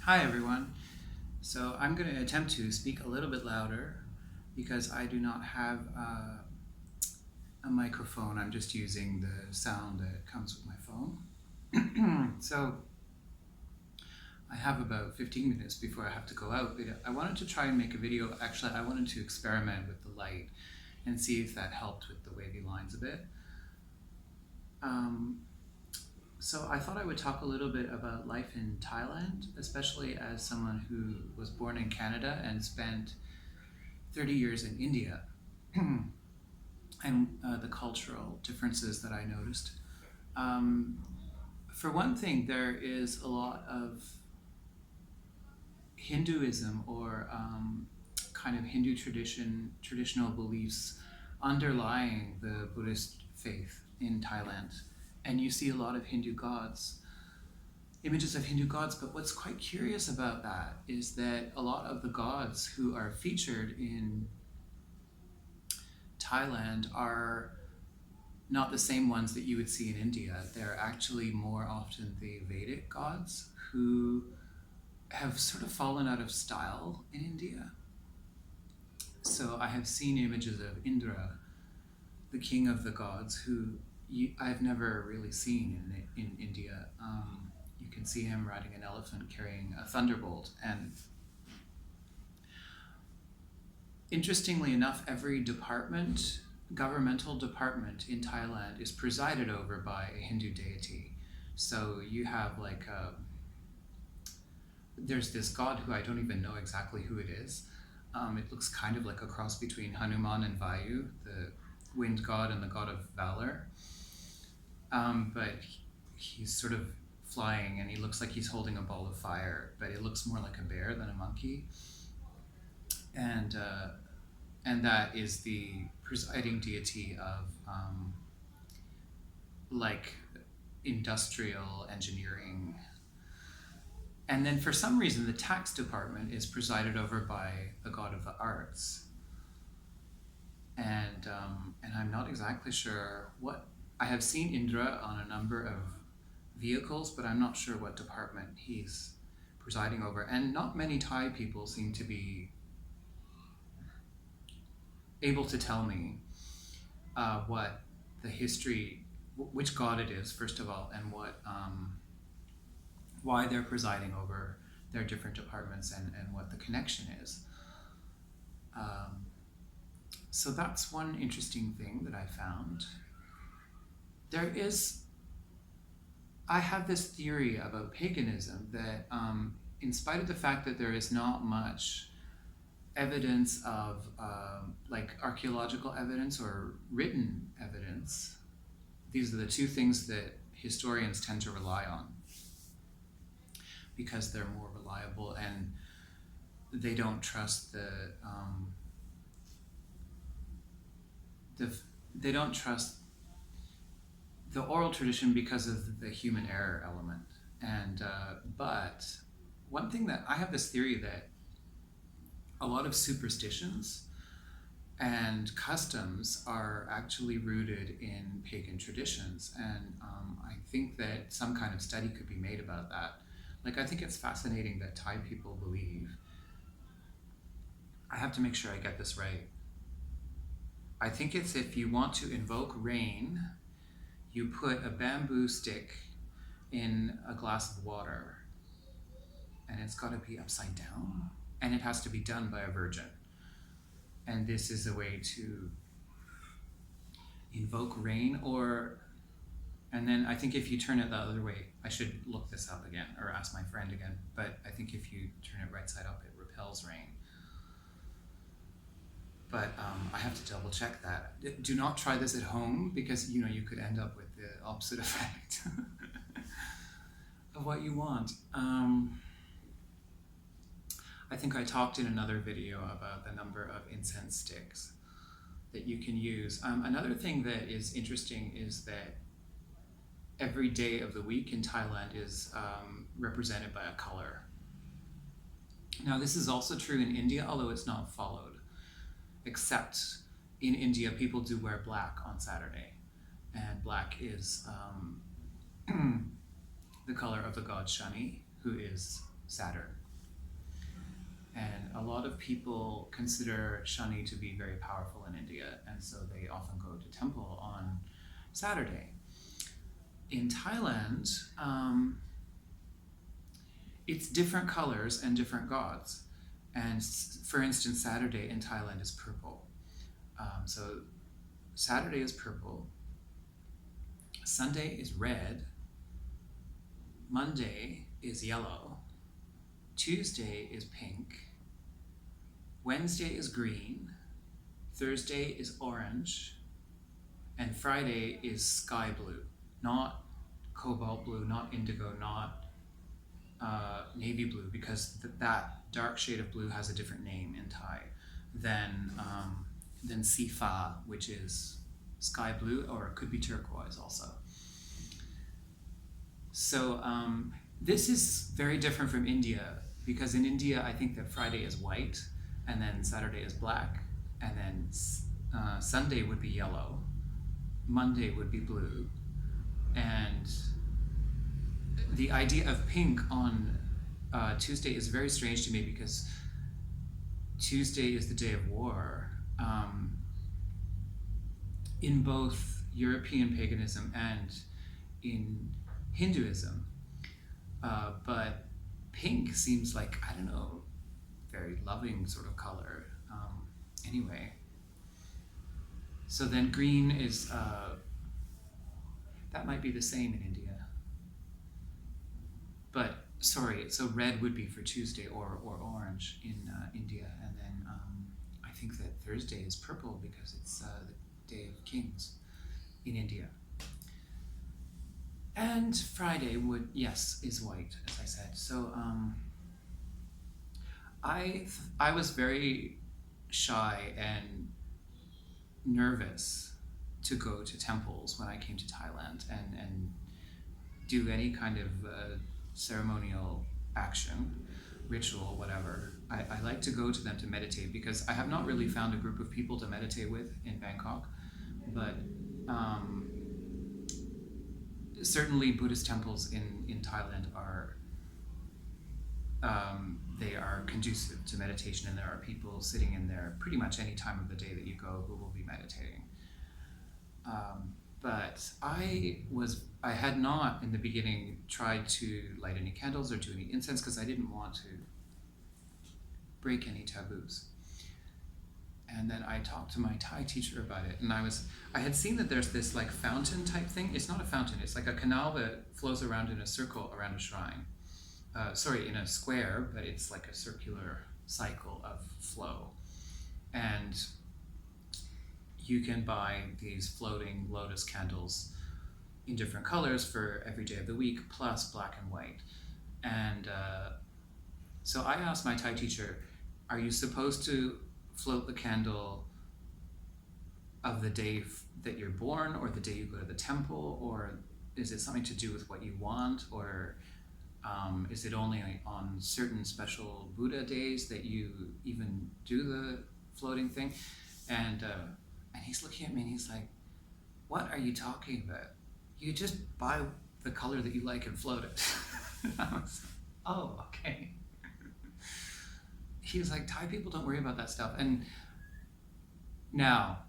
Hi everyone. So I'm going to attempt to speak a little bit louder because I do not have a microphone. I'm just using the sound that comes with my phone. So I have about 15 minutes before I have to go out, but I wanted to try and make a video. Actually, I wanted to experiment with the light and see if that helped with the wavy lines a bit. Um, So I thought I would talk a little bit about life in Thailand, especially as someone who was born in Canada and spent 30 years in India, and the cultural differences that I noticed. Um, for one thing, there is a lot of Hinduism or kind of Hindu traditional beliefs underlying the Buddhist faith in Thailand. And you see a lot of Hindu gods, images of Hindu gods. But what's quite curious about that is that a lot of the gods who are featured in Thailand are not the same ones that you would see in India. They're actually more often the Vedic gods who have sort of fallen out of style in India. So I have seen images of Indra, the king of the gods, who I've never really seen in India. You can see him riding an elephant carrying a thunderbolt. And interestingly enough, every governmental department in Thailand is presided over by a Hindu deity. So you have there's this god who I don't even know exactly who it is. It looks kind of like a cross between Hanuman and Vayu, the wind god and the god of valor. But he's sort of flying and he looks like he's holding a ball of fire, but it looks more like a bear than a monkey. And that is the presiding deity of like industrial engineering. And then for some reason, the tax department is presided over by the god of the arts. And I'm not exactly sure what. I have seen Indra on a number of vehicles, but I'm not sure what department he's presiding over. And not many Thai people seem to be able to tell me what the history, which god it is, first of all, and why they're presiding over their different departments and what the connection is. So that's one interesting thing that I found. I have this theory about paganism that, in spite of the fact that there is not much evidence of like archaeological evidence or written evidence, these are the two things that historians tend to rely on because they're more reliable and they don't trust they don't trust the oral tradition because of the human error element. And but one thing that I have this theory that a lot of superstitions and customs are actually rooted in pagan traditions, and I think that some kind of study could be made about that. Like, I think it's fascinating that Thai people believe. I have to make sure I get this right. I think it's if you want to invoke rain, you put a bamboo stick in a glass of water, and it's got to be upside down, and it has to be done by a virgin. And this is a way to invoke rain, and then I think if you turn it the other way, I should look this up again or ask my friend again, but I think if you turn it right side up, it repels rain. But I have to double check that. Do not try this at home because you could end up with the opposite effect of what you want. I think I talked in another video about the number of incense sticks that you can use. Another thing that is interesting is that every day of the week in Thailand is represented by a color. Now, this is also true in India, although it's not followed. Except in India, people do wear black on Saturday, and black is the color of the god Shani, who is Saturn. And a lot of people consider Shani to be very powerful in India, and so they often go to temple on Saturday. In Thailand, it's different colors and different gods. And for instance, Saturday in Thailand is purple. So Saturday is purple, Sunday is red, Monday is yellow, Tuesday is pink, Wednesday is green, Thursday is orange, and Friday is sky blue. Not cobalt blue, not indigo, not navy blue, because that dark shade of blue has a different name in Thai than Sifa, which is sky blue, or it could be turquoise also. So this is very different from India, because in India I think that Friday is white, and then Saturday is black, and then Sunday would be yellow, Monday would be blue, and the idea of pink on Tuesday is very strange to me, because Tuesday is the day of war. In both European paganism and in Hinduism. But pink seems like, I don't know, very loving sort of color. Anyway. So then green is, that might be the same in India. But, sorry, so red would be for Tuesday, or orange in India. And then I think that Thursday is purple because it's the Day of Kings in India. And Friday is white, as I said. So I was very shy and nervous to go to temples when I came to Thailand and do any kind of ceremonial action, ritual, whatever. I like to go to them to meditate, because I have not really found a group of people to meditate with in Bangkok, but certainly Buddhist temples in Thailand are they are conducive to meditation, and there are people sitting in there pretty much any time of the day that you go who will be meditating. But I had not in the beginning tried to light any candles or do any incense, because I didn't want to break any taboos. And then I talked to my Thai teacher about it, and I had seen that there's this like fountain type thing. It's not a fountain, it's like a canal that flows around in a circle around a shrine. In a square, but it's like a circular cycle of flow. And you can buy these floating lotus candles in different colors for every day of the week, plus black and white. And so I asked my Thai teacher, are you supposed to float the candle of the day that you're born, or the day you go to the temple, or is it something to do with what you want, or is it only on certain special Buddha days that you even do the floating thing? And he's looking at me and he's like, what are you talking about? You just buy the color that you like and float it. I was like, oh, okay. He was like, Thai people don't worry about that stuff. And now,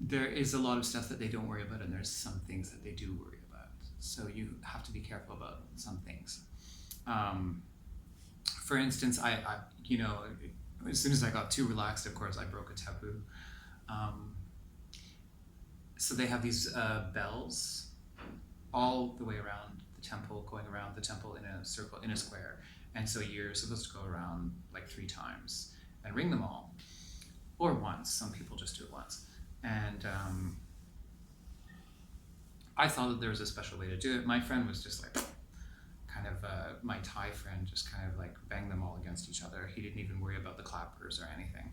there is a lot of stuff that they don't worry about, and there's some things that they do worry about. So you have to be careful about some things. For instance, I as soon as I got too relaxed, of course, I broke a taboo. So they have these bells all the way around the temple, going around the temple in a circle, in a square. And so you're supposed to go around like 3 times and ring them all. Or once. Some people just do it once. And I thought that there was a special way to do it. My friend was just like, my Thai friend just kind of like banged them all against each other. He didn't even worry about the clappers or anything.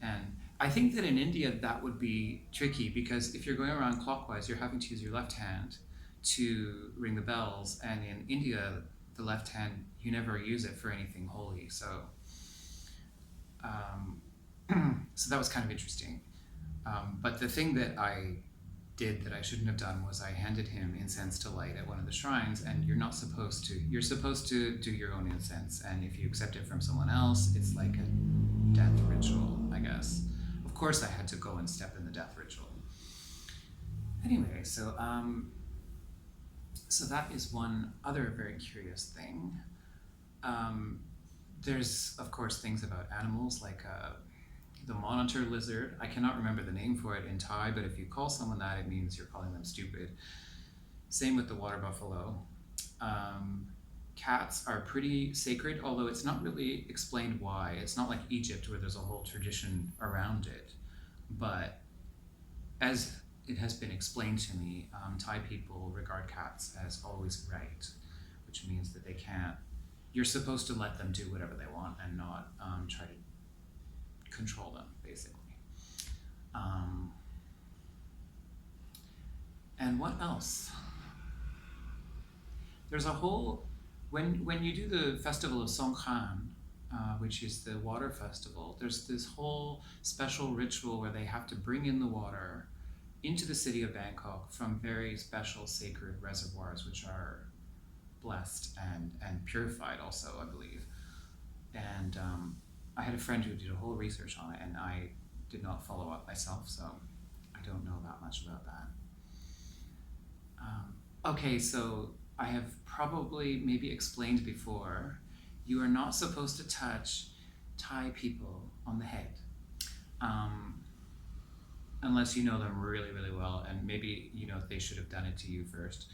And I think that in India that would be tricky, because if you're going around clockwise, you're having to use your left hand to ring the bells. And in India, the left hand, you never use it for anything holy. So, so that was kind of interesting. But the thing that I did that I shouldn't have done was I handed him incense to light at one of the shrines, and you're not supposed to. You're supposed to do your own incense, and if you accept it from someone else, it's like a death ritual, I guess. Of course, I had to go and step in the death ritual. Anyway, so that is one other very curious thing. There's, of course, things about animals like the monitor lizard. I cannot remember the name for it in Thai, but if you call someone that, it means you're calling them stupid. Same with the water buffalo. Cats are pretty sacred, although it's not really explained why. It's not like Egypt where there's a whole tradition around it. But as it has been explained to me, Thai people regard cats as always right, which means that you're supposed to let them do whatever they want and not try to control them, basically. And what else? There's a whole, when you do the festival of Songkran, which is the water festival, there's this whole special ritual where they have to bring in the water into the city of Bangkok from very special sacred reservoirs, which are blessed and purified also, I believe. And I had a friend who did a whole research on it, and I did not follow up myself, so I don't know that much about that. Okay, so I have probably maybe explained before, you are not supposed to touch Thai people on the head. Unless you know them really, really well, and maybe you know they should have done it to you first.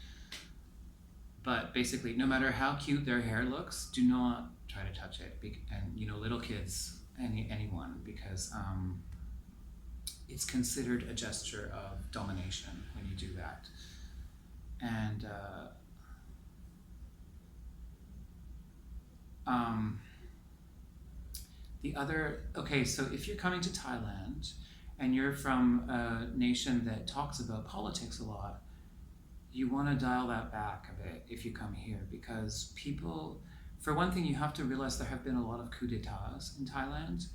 But basically, no matter how cute their hair looks, do not try to touch it. And little kids, anyone, because it's considered a gesture of domination when you do that. And so if you're coming to Thailand and you're from a nation that talks about politics a lot, you want to dial that back a bit if you come here, because people, for one thing, you have to realize there have been a lot of coups d'etats in Thailand,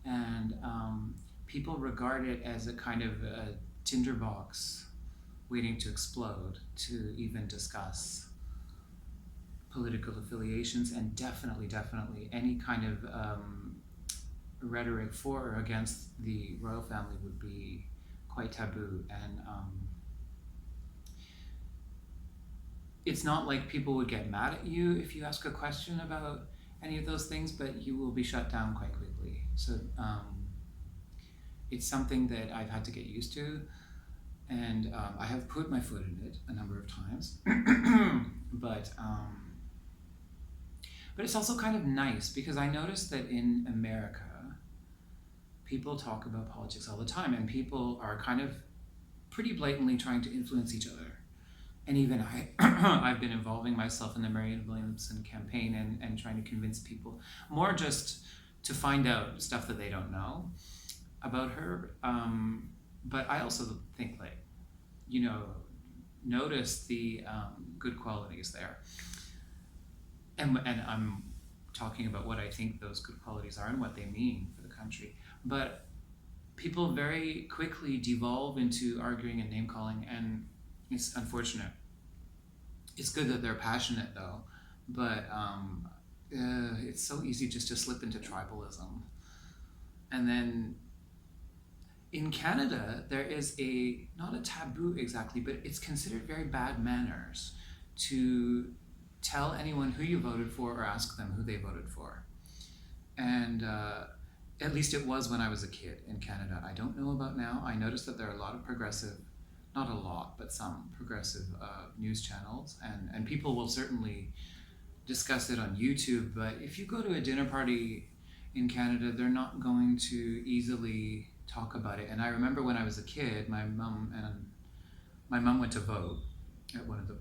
and people regard it as a kind of a tinderbox waiting to explode to even discuss political affiliations, and definitely any kind of rhetoric for or against the royal family would be quite taboo. And it's not like people would get mad at you if you ask a question about any of those things, but you will be shut down quite quickly. So it's something that I've had to get used to, and I have put my foot in it a number of times. But it's also kind of nice, because I noticed that in America, people talk about politics all the time, and people are kind of pretty blatantly trying to influence each other. And even I've been involving myself in the Marianne Williamson campaign and trying to convince people, more just to find out stuff that they don't know about her. But I also think, notice the good qualities there. And I'm talking about what I think those good qualities are and what they mean for the country. But people very quickly devolve into arguing and name calling, and it's unfortunate. It's good that they're passionate, though, but it's so easy just to slip into tribalism. And then in Canada, there is not a taboo exactly, but it's considered very bad manners to tell anyone who you voted for or ask them who they voted for. And at least it was when I was a kid in Canada. I don't know about now. I noticed that there are a lot of progressive, not a lot, but some progressive news channels, and people will certainly discuss it on YouTube. But if you go to a dinner party in Canada, they're not going to easily talk about it. And I remember when I was a kid, my mom went to vote at one of the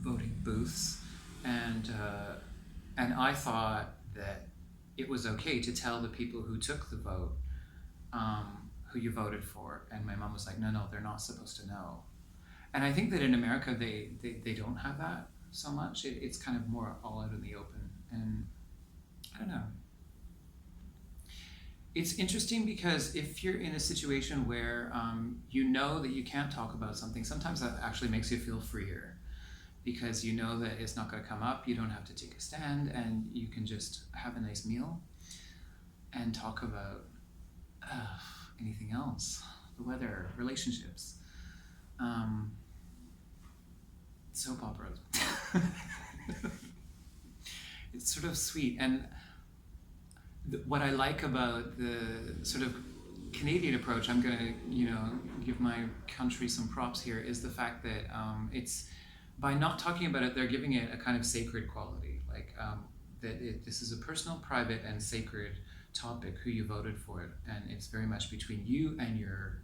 voting booths, and I thought that it was okay to tell the people who took the vote who you voted for, and my mom was like, no, they're not supposed to know. And I think that in America they don't have that so much. It's kind of more all out in the open, and I don't know. It's interesting because if you're in a situation where you know that you can't talk about something, sometimes that actually makes you feel freer because you know that it's not going to come up. You don't have to take a stand, and you can just have a nice meal and talk about uh, anything else, the weather, relationships, um, soap operas. It's sort of sweet. And what I like about the sort of Canadian approach, I'm going to, give my country some props here, is the fact that it's by not talking about it, they're giving it a kind of sacred quality, like this is a personal, private, and sacred topic. Who you voted for it, and it's very much between you and your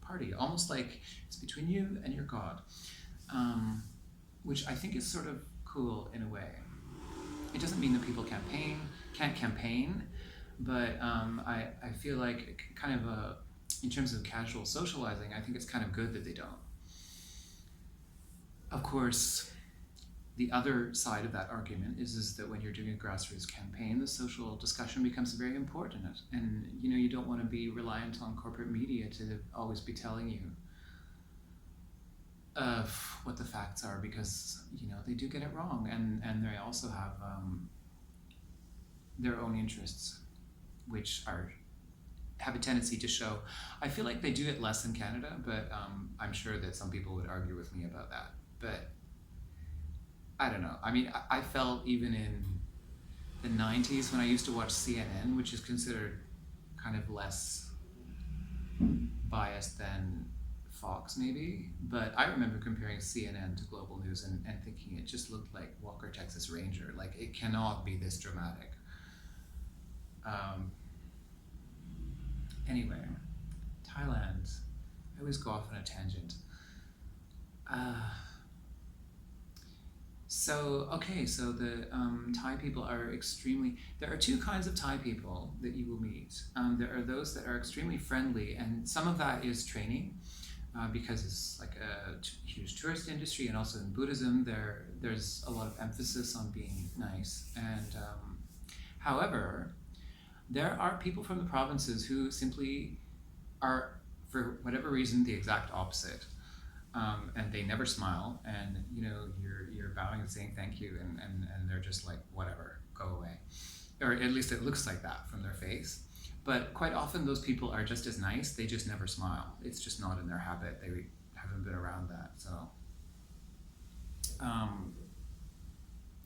party, almost like it's between you and your God, which I think is sort of cool in a way. It doesn't mean that people can't campaign, but I feel like kind of in terms of casual socializing, I think it's kind of good that they don't. Of course, the other side of that argument is that when you're doing a grassroots campaign, the social discussion becomes very important, and you don't want to be reliant on corporate media to always be telling you of what the facts are, because they do get it wrong, and they also have their own interests, which have a tendency to show. I feel like they do it less in Canada, but I'm sure that some people would argue with me about that. But I don't know. I mean, I felt even in the 90s when I used to watch CNN, which is considered kind of less biased than Fox maybe, but I remember comparing CNN to Global News and thinking it just looked like Walker Texas Ranger. Like, it cannot be this dramatic. Anyway, Thailand. I always go off on a tangent. So the Thai people are extremely. There are two kinds of Thai people that you will meet. There are those that are extremely friendly, and some of that is training, because it's like a huge tourist industry, and also in Buddhism there's a lot of emphasis on being nice. And however, there are people from the provinces who simply are, for whatever reason, the exact opposite. And they never smile, and you're bowing and saying thank you, and they're just like, whatever, go away, or at least it looks like that from their face. But quite often those people are just as nice, they just never smile. It's just not in their habit. They haven't been around that. So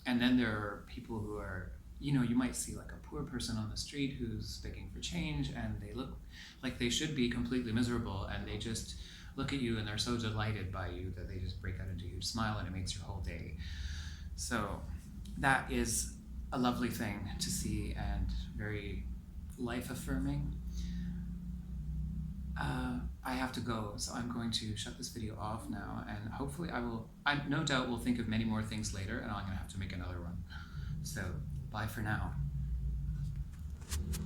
and then there are people who are, you might see like a poor person on the street who's begging for change, and they look like they should be completely miserable, and they just look at you and they're so delighted by you that they just break out into a huge smile, and it makes your whole day. So that is a lovely thing to see, and very life affirming. I have to go, so I'm going to shut this video off now, and hopefully I no doubt will think of many more things later, and I'm going to have to make another one. So bye for now.